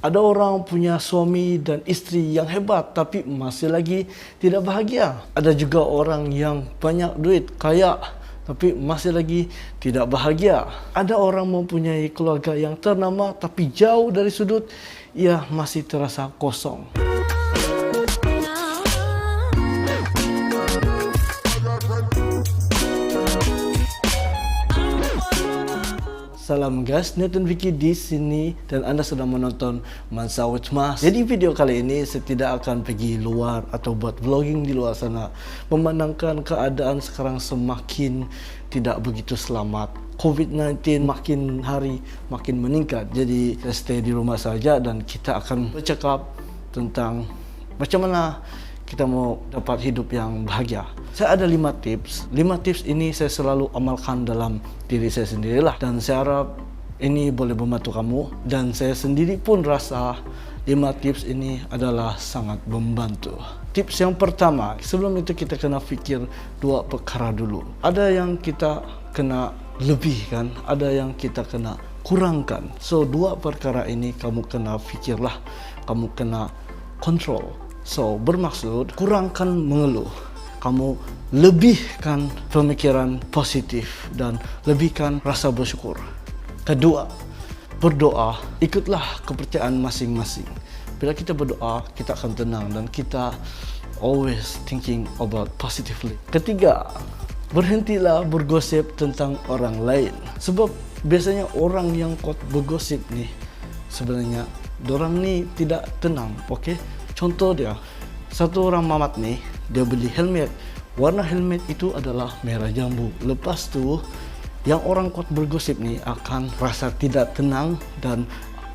Ada orang punya suami dan isteri yang hebat tapi masih lagi tidak bahagia. Ada juga orang yang banyak duit, kaya tapi masih lagi tidak bahagia. Ada orang mempunyai keluarga yang ternama tapi jauh dari sudut, ia masih terasa kosong. Salam guys, Nathan Vicky di sini dan Anda sedang menonton Mansa with Mas. Jadi video kali ini saya tidak akan pergi luar atau buat vlogging di luar sana. Memandangkan keadaan sekarang semakin tidak begitu selamat. COVID-19 makin hari makin meningkat. Jadi saya stay di rumah saja dan kita akan bercakap tentang macam mana kita mau dapat hidup yang bahagia. Saya ada 5 tips. 5 tips ini saya selalu amalkan dalam diri saya sendirilah. Dan saya harap ini boleh membantu kamu. Dan saya sendiri pun rasa 5 tips ini adalah sangat membantu. Tips yang pertama, sebelum itu kita kena fikir 2 perkara dulu. Ada yang kita kena lebihkan, ada yang kita kena kurangkan. So 2 perkara ini kamu kena fikirlah, kamu kena kontrol. So, bermaksud kurangkan mengeluh. Kamu lebihkan pemikiran positif dan lebihkan rasa bersyukur. Kedua, berdoa. Ikutlah kepercayaan masing-masing. Bila kita berdoa, kita akan tenang dan kita always thinking about positively. Ketiga, berhentilah bergosip tentang orang lain. Sebab biasanya orang yang kuat bergosip nih, sebenarnya dorang ni tidak tenang, okay? Contoh dia, satu orang mamat nih, dia beli helmet. Warna helmet itu adalah merah jambu. Lepas tu, yang orang kuat bergosip nih akan rasa tidak tenang dan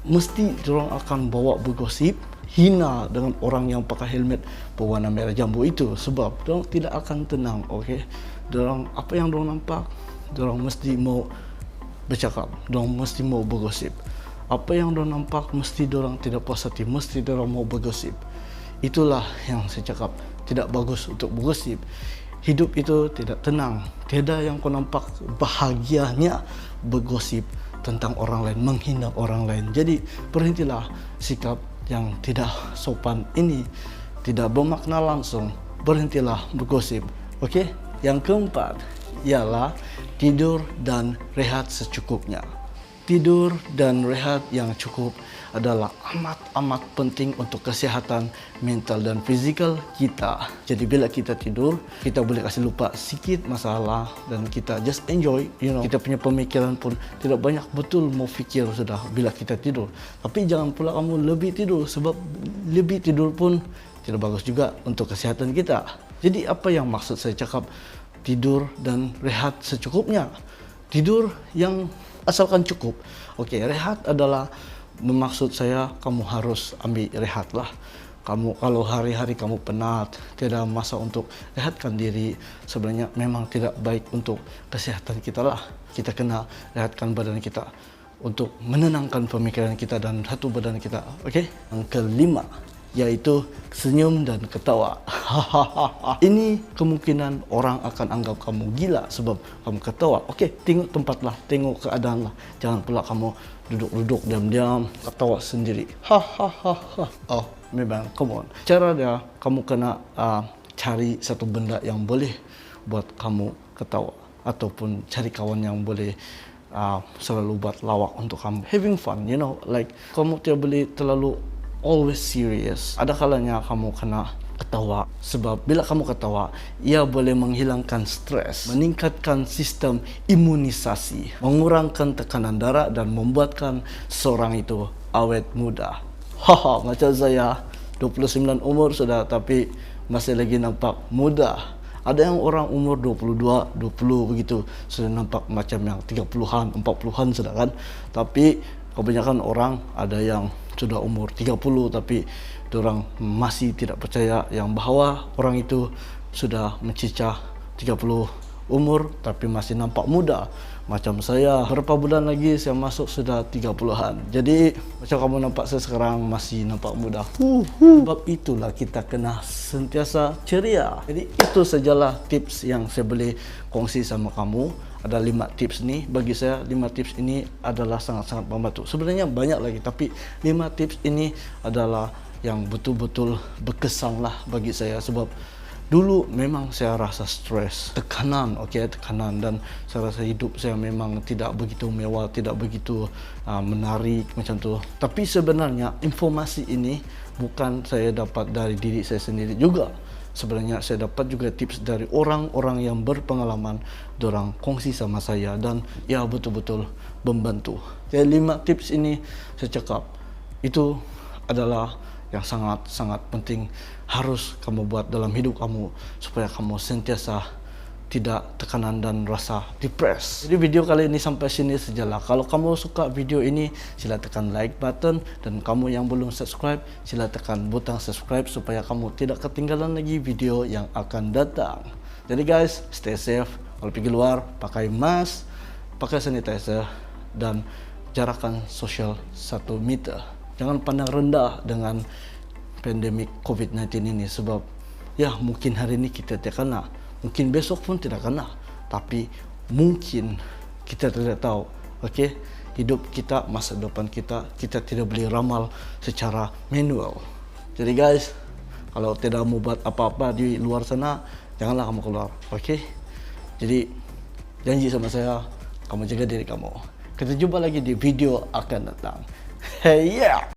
mesti orang akan bawa bergosip hina dengan orang yang pakai helmet berwarna merah jambu itu. Sebab orang tidak akan tenang, okay? Orang apa yang orang nampak, orang mesti mau bercakap, orang mesti mau bergosip. Apa yang orang nampak mesti orang tidak puas hati, mesti orang mau bergosip. Itulah yang saya cakap, tidak bagus untuk bergosip. Hidup itu tidak tenang. Tiada yang kau nampak bahagianya bergosip tentang orang lain, menghina orang lain. Jadi berhentilah sikap yang tidak sopan ini, tidak bermakna langsung. Berhentilah bergosip. Okey? Yang keempat ialah tidur dan rehat secukupnya. Tidur dan rehat yang cukup adalah amat penting untuk kesihatan mental dan fizikal kita. Jadi bila kita tidur, kita boleh kasih lupa sikit masalah dan kita just enjoy, Kita punya pemikiran pun tidak banyak betul mau fikir sudah bila kita tidur. Tapi jangan pula kamu lebih tidur, sebab lebih tidur pun tidak bagus juga untuk kesihatan kita. Jadi apa yang maksud saya cakap tidur dan rehat secukupnya? Tidur yang asalkan cukup. Okey, rehat adalah bermaksud saya kamu harus ambil rehat lah. Kamu kalau hari-hari kamu penat, tiada masa untuk rehatkan diri, sebenarnya memang tidak baik untuk kesihatan kita lah. Kita kena rehatkan badan kita untuk menenangkan pemikiran kita dan satu badan kita. Okey? Yang kelima yaitu senyum dan ketawa. Ini kemungkinan orang akan anggap kamu gila sebab kamu ketawa. Okey, tengok tempat lah, tengok keadaan lah. Jangan pula kamu duduk-duduk diam-diam ketawa sendiri. Oh, memang, come on. Cara dia, kamu kena cari satu benda yang boleh buat kamu ketawa, ataupun cari kawan yang boleh selalu buat lawak untuk kamu. Having fun, like kamu tidak boleh terlalu always serious. Ada kalanya kamu kena ketawa, sebab bila kamu ketawa, ia boleh menghilangkan stres, meningkatkan sistem imunisasi, mengurangkan tekanan darah dan membuatkan seorang itu awet muda. Macam saya 29 umur sudah tapi masih lagi nampak muda. Ada yang orang umur 22, 20 begitu sudah nampak macam yang 30-an, 40-an sudah kan. Tapi kebanyakan orang ada yang sudah umur 30 tapi diorang masih tidak percaya yang bahawa orang itu sudah mencicah 30 umur tapi masih nampak muda. Macam saya, berapa bulan lagi saya masuk sudah 30-an. Jadi macam kamu nampak saya sekarang masih nampak muda. Sebab itulah kita kena sentiasa ceria. Jadi itu sajalah tips yang saya boleh kongsi sama kamu. ada 5 tips nih. Bagi saya 5 tips ini adalah sangat-sangat membantu. Sebenarnya banyak lagi, tapi 5 tips ini adalah yang betul-betul berkesan lah bagi saya. Sebab dulu memang saya rasa stres, tekanan, tekanan, dan saya rasa hidup saya memang tidak begitu mewah, tidak begitu menarik macam tu. Tapi sebenarnya informasi ini bukan saya dapat dari diri saya sendiri juga. Sebenarnya saya dapat juga tips dari orang-orang yang berpengalaman, dorang kongsi sama saya, dan ya betul-betul membantu. Jadi 5 tips ini saya cakap itu adalah yang sangat-sangat penting harus kamu buat dalam hidup kamu supaya kamu sentiasa tidak tekanan dan rasa depres. Jadi video kali ini sampai sini sajalah. Kalau kamu suka video ini, sila tekan like button, dan kamu yang belum subscribe, sila tekan butang subscribe supaya kamu tidak ketinggalan lagi video yang akan datang. Jadi guys, stay safe. Kalau pergi luar, pakai mask, pakai sanitizer, dan jarakkan sosial 1 meter. Jangan pandang rendah dengan pandemik COVID-19 ini, sebab ya mungkin hari ini kita tidak kena, mungkin besok pun tidak kena, tapi mungkin kita tidak tahu. Hidup kita, masa depan kita tidak boleh ramal secara manual. Jadi guys, kalau tidak mau buat apa-apa di luar sana, janganlah kamu keluar. Jadi janji sama saya, kamu jaga diri kamu. Kita jumpa lagi di video akan datang. Hey yeah!